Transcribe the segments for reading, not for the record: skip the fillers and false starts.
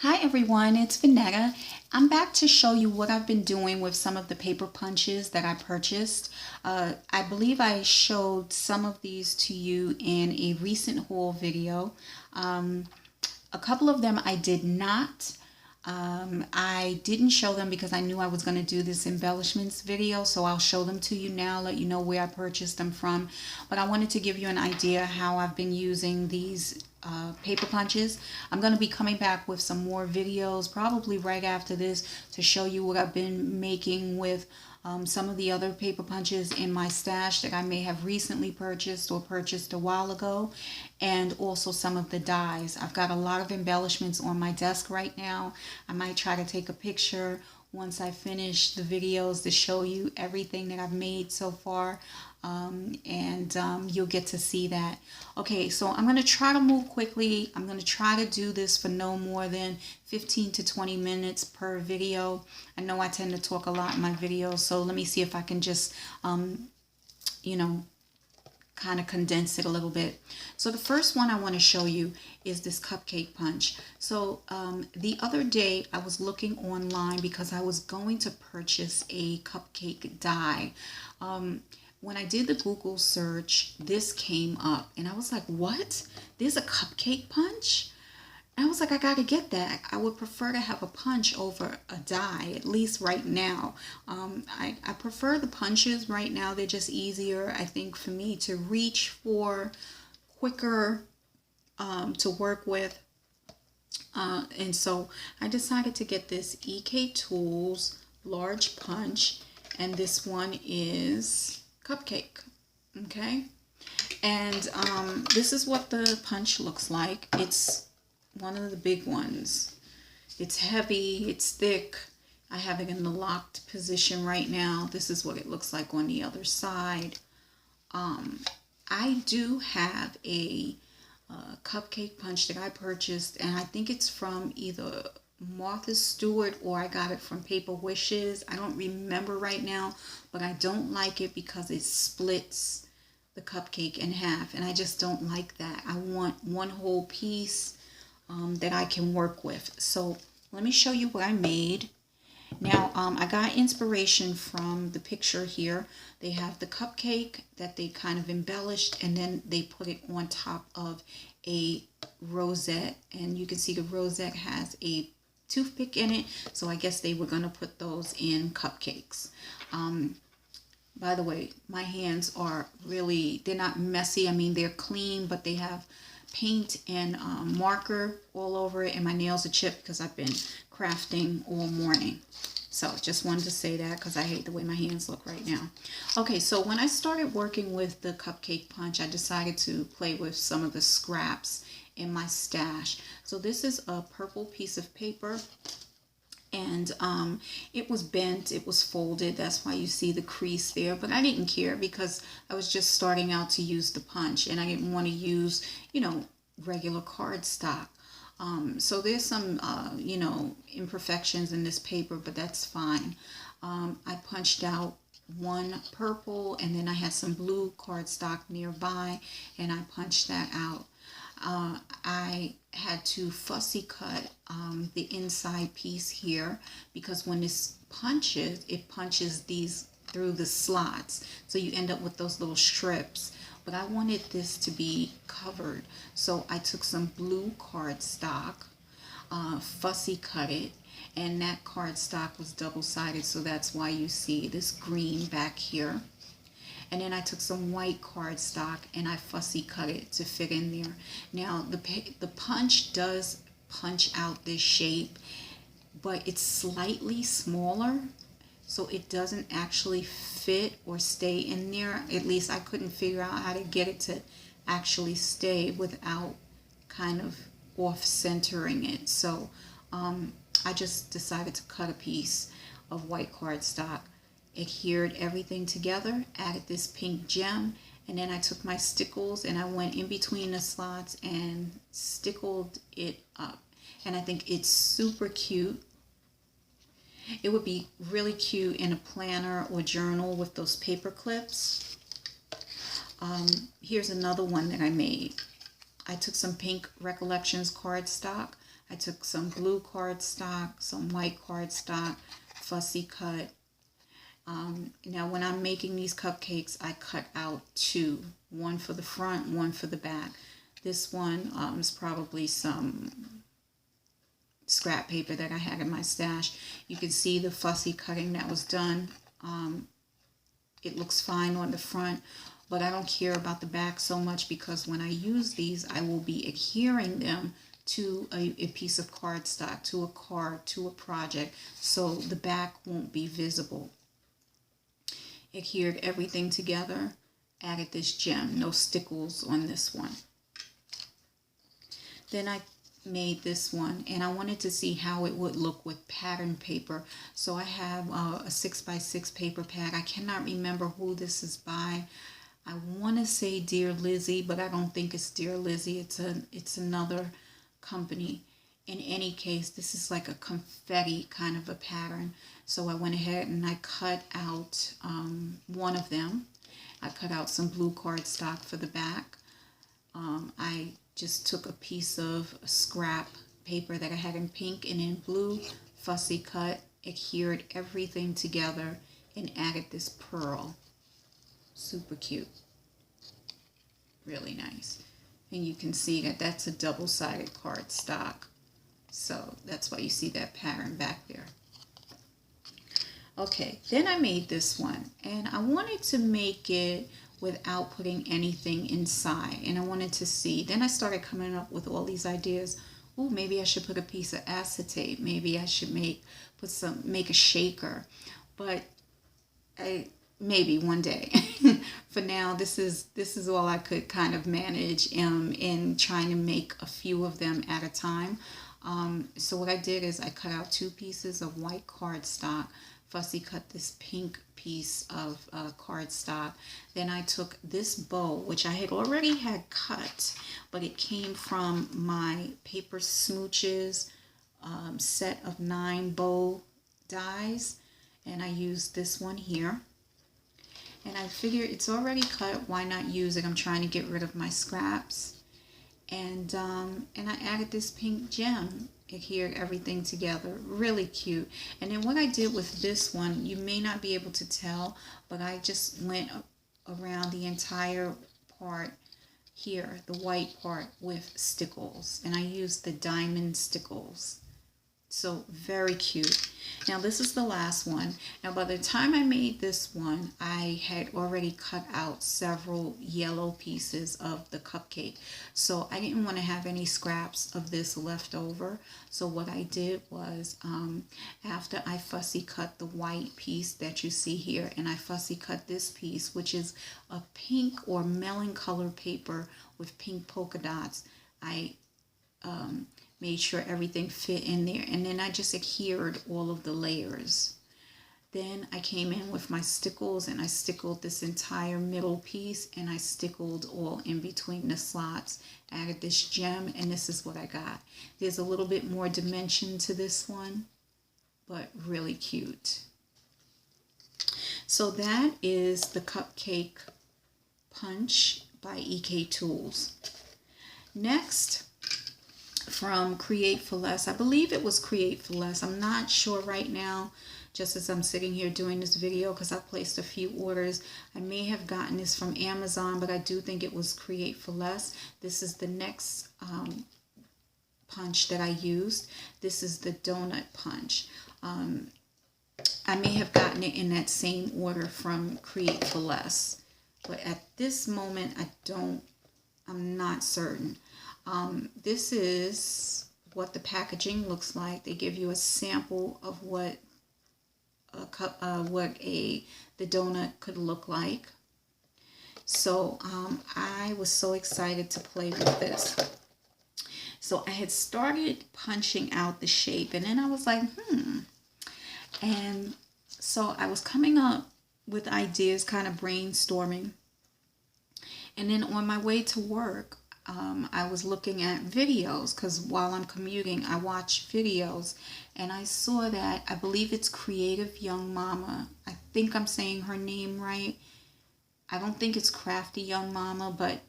Hi everyone, it's Vanetta. I'm back to show you what I've been doing with some of the paper punches that I purchased. I believe I showed some of these to you in a recent haul video. A couple of them I did not. I didn't show them because I knew I was going to do this embellishments video, so I'll show them to you now, let you know where I purchased them from. But I wanted to give you an idea how I've been using these paper punches. I'm going to be coming back with some more videos probably right after this to show you what I've been making with some of the other paper punches in my stash that I may have recently purchased or purchased a while ago, and also some of the dies. I've got a lot of embellishments on my desk right now. I might try to take a picture once I finish the videos to show you everything that I've made so far, and you'll get to see that. Okay, so I'm going to try to move quickly. I'm going to try to do this for no more than 15 to 20 minutes per video. I know I tend to talk a lot in my videos, so let me see if I can just, you know, kind of condense it a little bit. So the first one I want to show you is this cupcake punch. So the other day I was looking online because I was going to purchase a cupcake die. When I did the Google search, this came up and I was like, what? There's a cupcake punch? And I was like, I gotta get that. I would prefer to have a punch over a die, at least right now. I prefer the punches right now. They're just easier, I think, for me to reach for, quicker to work with. And so I decided to get this EK Tools large punch, and this one is cupcake. Okay, and this is what the punch looks like. It's one of the big ones. It's heavy, it's thick. I have it in the locked position right now. This is what it looks like on the other side. I do have a cupcake punch that I purchased, and I think it's from either Martha Stewart or I got it from Paper Wishes. I don't remember right now, but I don't like it because it splits the cupcake in half, and I just don't like that. I want one whole piece that I can work with. So let me show you what I made. Now I got inspiration from the picture here. They have the cupcake that they kind of embellished, and then they put it on top of a rosette, and you can see the rosette has a toothpick in it, so I guess they were going to put those in cupcakes. By the way, my hands are really, they're not messy. I mean, they're clean, but they have paint and marker all over it, and my nails are chipped because I've been crafting all morning. So just wanted to say that because I hate the way my hands look right now. Okay, so when I started working with the cupcake punch, I decided to play with some of the scraps in my stash. So this is a purple piece of paper, and it was bent, it was folded, that's why you see the crease there, but I didn't care because I was just starting out to use the punch, and I didn't want to use, you know, regular cardstock. So there's some you know, imperfections in this paper, but that's fine. I punched out one purple, and then I had some blue cardstock nearby, and I punched that out. I had to fussy cut the inside piece here because when this punches, it punches these through the slots, so you end up with those little strips. But I wanted this to be covered, so I took some blue cardstock, fussy cut it, and that cardstock was double-sided, so that's why you see this green back here. And then I took some white cardstock and I fussy cut it to fit in there. Now the punch does punch out this shape, but it's slightly smaller, so it doesn't actually fit or stay in there. At least I couldn't figure out how to get it to actually stay without kind of off-centering it. So I just decided to cut a piece of white cardstock, adhered everything together, added this pink gem, and then I took my stickles and I went in between the slots and stickled it up. And I think it's super cute. It would be really cute in a planner or journal with those paper clips. Here's another one that I made. I took some pink Recollections cardstock. I took some blue cardstock, some white cardstock, fussy cut. Now when I'm making these cupcakes, I cut out two, one for the front, one for the back. This one is probably some scrap paper that I had in my stash. You can see the fussy cutting that was done. It looks fine on the front, but I don't care about the back so much because when I use these, I will be adhering them to a piece of cardstock, to a card, to a project, so the back won't be visible. Adhered everything together, added this gem, no stickles on this one. Then I made this one, and I wanted to see how it would look with pattern paper. So I have a 6x6 paper pad. I cannot remember who this is by. I want to say Dear Lizzie, but I don't think it's Dear Lizzie. It's another company. In any case, this is like a confetti kind of a pattern. So I went ahead and I cut out one of them. I cut out some blue cardstock for the back. I just took a piece of scrap paper that I had in pink and in blue, fussy cut, adhered everything together, and added this pearl. Super cute. Really nice. And you can see that that's a double-sided cardstock. So that's why you see that pattern back there. Okay, then I made this one, and I wanted to make it without putting anything inside, and I wanted to see. Then I started coming up with all these ideas. Oh, maybe I should put a piece of acetate. Maybe I should make a shaker, but maybe one day. For now, this is all I could kind of manage in trying to make a few of them at a time. So what I did is I cut out two pieces of white cardstock, fussy cut this pink piece of cardstock. Then I took this bow, which I had already had cut, but it came from my Paper Smooches set of 9 bow dies, and I used this one here. And I figured it's already cut, why not use it? I'm trying to get rid of my scraps. And I added this pink gem. Adhered everything together. Really cute. And then what I did with this one, you may not be able to tell, but I just went around the entire part here, the white part, with stickles. And I used the diamond stickles. So very cute. Now this is the last one. Now by the time I made this one, I had already cut out several yellow pieces of the cupcake. So I didn't want to have any scraps of this left over. So what I did was, after I fussy cut the white piece that you see here, and I fussy cut this piece, which is a pink or melon color paper with pink polka dots, I made sure everything fit in there, and then I just adhered all of the layers. Then I came in with my stickles, and I stickled this entire middle piece, and I stickled all in between the slots. Added this gem, and this is what I got. There's a little bit more dimension to this one, but really cute. So that is the Cupcake Punch by EK Tools. Next, from Create for Less. I believe it was Create for Less. I'm not sure right now, just as I'm sitting here doing this video, because I placed a few orders. I may have gotten this from Amazon, but I do think it was Create for Less. This is the next punch that I used. This is the Doughnut Punch. I may have gotten it in that same order from Create for Less, but at this moment I'm not certain. This is what the packaging looks like. They give you a sample of what the donut could look like. So I was so excited to play with this. So I had started punching out the shape, and then I was like, And so I was coming up with ideas, kind of brainstorming. And then on my way to work, I was looking at videos, because while I'm commuting, I watch videos, and I saw that, I believe it's Creative Young Mama. I think I'm saying her name right. I don't think it's Crafty Young Mama, but,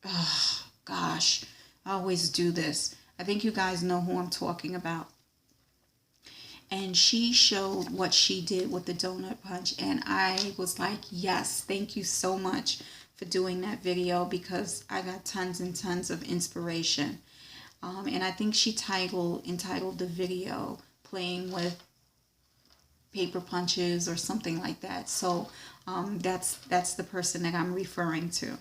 oh, gosh, I always do this. I think you guys know who I'm talking about. And she showed what she did with the Doughnut Punch, and I was like, yes, thank you so much for doing that video, because I got tons and tons of inspiration. And I think she entitled the video "Playing with Paper Punches" or something like that. So that's the person that I'm referring to.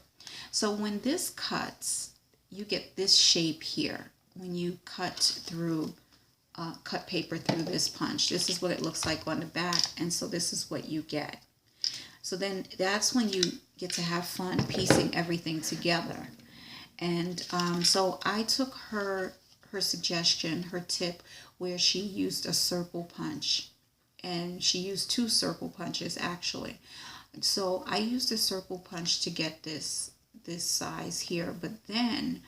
So when this cuts, you get this shape here. When you cut paper through this punch, this is what it looks like on the back, and so this is what you get. So then that's when you get to have fun piecing everything together. And so I took her suggestion, her tip, where she used a circle punch, and she used 2 circle punches actually. So I used a circle punch to get this size here, but then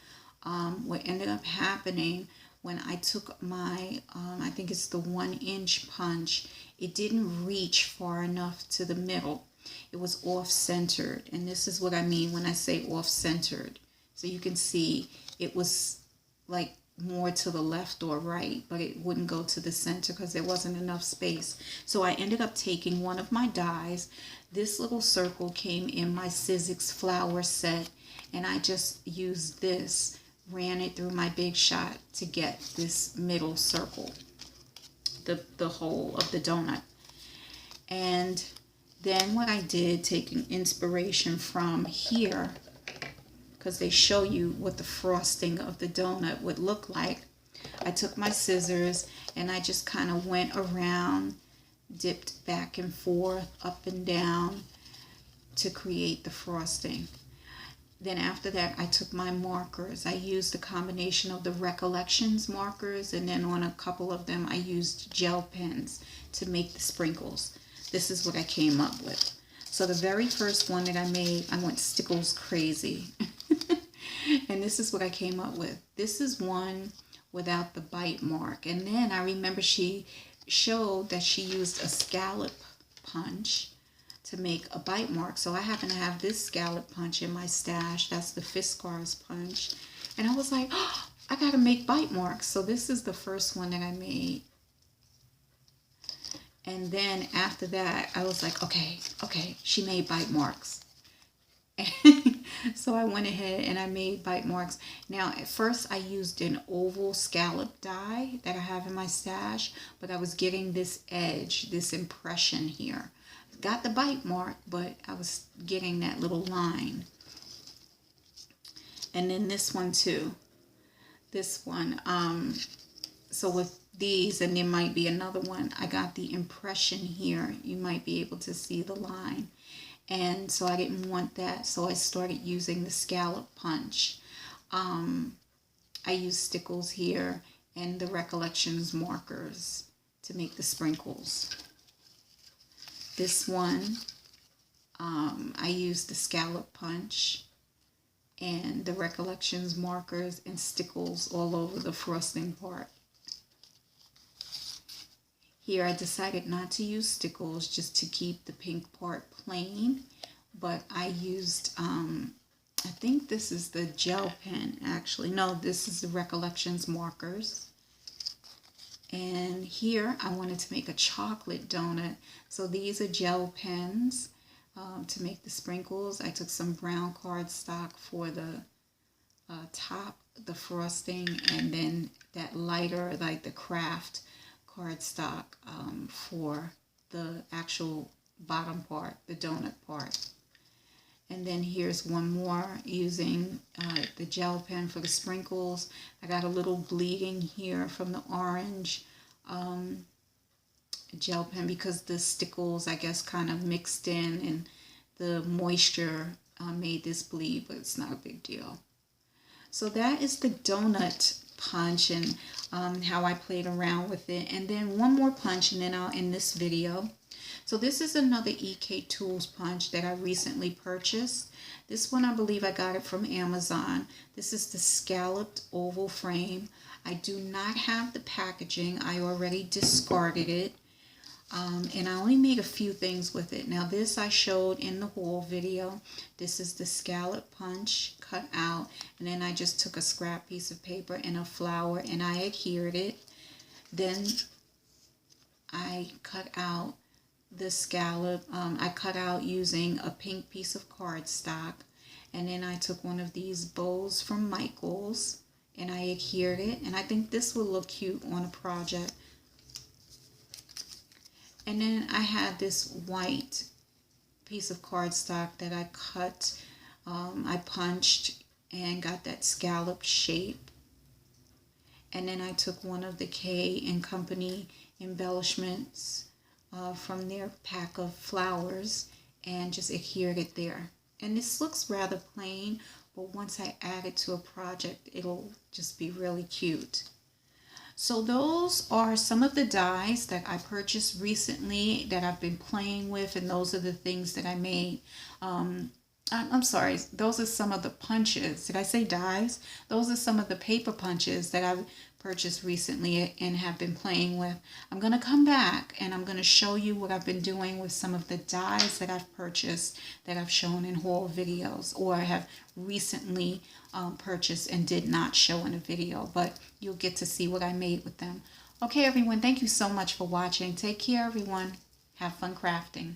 what ended up happening when I took my, I think it's the 1-inch punch, it didn't reach far enough to the middle. It was off-centered, and this is what I mean when I say off-centered. So you can see it was like more to the left or right, but it wouldn't go to the center because there wasn't enough space. So I ended up taking one of my dies. This little circle came in my Sizzix flower set, and I just used this, ran it through my Big Shot to get this middle circle, the whole of the donut. And then what I did, taking inspiration from here, because they show you what the frosting of the donut would look like, I took my scissors and I just kind of went around, dipped back and forth, up and down to create the frosting. Then after that, I took my markers. I used a combination of the Recollections markers, and then on a couple of them I used gel pens to make the sprinkles. This is what I came up with. So the very first one that I made, I went stickles crazy. And this is what I came up with. This is one without the bite mark. And then I remember she showed that she used a Scallop Punch to make a bite mark. So I happen to have this Scallop Punch in my stash. That's the Fiskars punch. And I was like, oh, I gotta make bite marks. So this is the first one that I made. And then after that, I was like, okay, she made bite marks. So I went ahead and I made bite marks. Now, at first I used an oval scallop die that I have in my stash, but I was getting this edge, this impression here. Got the bite mark, but I was getting that little line. And then this one too. This one, so with these, and there might be another one, I got the impression here. You might be able to see the line. And so I didn't want that, so I started using the Scallop Punch. I used stickles here and the Recollections markers to make the sprinkles. This one, I used the Scallop Punch and the Recollections markers and stickles all over the frosting part. Here I decided not to use stickles, just to keep the pink part plain, but I used, I think this is the gel pen actually. No, this is the Recollections markers. And here I wanted to make a chocolate donut. So these are gel pens to make the sprinkles. I took some brown cardstock for the top, the frosting, and then that lighter, like the craft cardstock for the actual bottom part, the donut part. And then here's one more using the gel pen for the sprinkles. I got a little bleeding here from the orange gel pen because the stickles, I guess, kind of mixed in, and the moisture made this bleed, but it's not a big deal. So that is the Doughnut Punch, and how I played around with it. And then one more punch, and then I'll end this video. So this is another EK Tools punch that I recently purchased. This one, I believe I got it from Amazon. This is the scalloped oval frame. I do not have the packaging. I already discarded it. And I only made a few things with it. Now this I showed in the haul video. This is the Scallop Punch cut out, and then I just took a scrap piece of paper and a flower and I adhered it. Then I cut out the scallop. I cut out using a pink piece of cardstock, and then I took one of these bows from Michaels and I adhered it, and I think this will look cute on a project. And then I had this white piece of cardstock that I cut, I punched and got that scallop shape. And then I took one of the K and Company embellishments from their pack of flowers and just adhered it there. And this looks rather plain, but once I add it to a project, it'll just be really cute. So those are some of the dies that I purchased recently that I've been playing with, and those are the things that I made. I'm sorry, those are some of the punches. Did I say dies? Those are some of the paper punches that I've purchased recently and have been playing with. I'm going to come back and I'm going to show you what I've been doing with some of the dies that I've purchased that I've shown in haul videos, or have recently purchased and did not show in a video, but you'll get to see what I made with them. Okay, everyone, thank you so much for watching. Take care, everyone. Have fun crafting.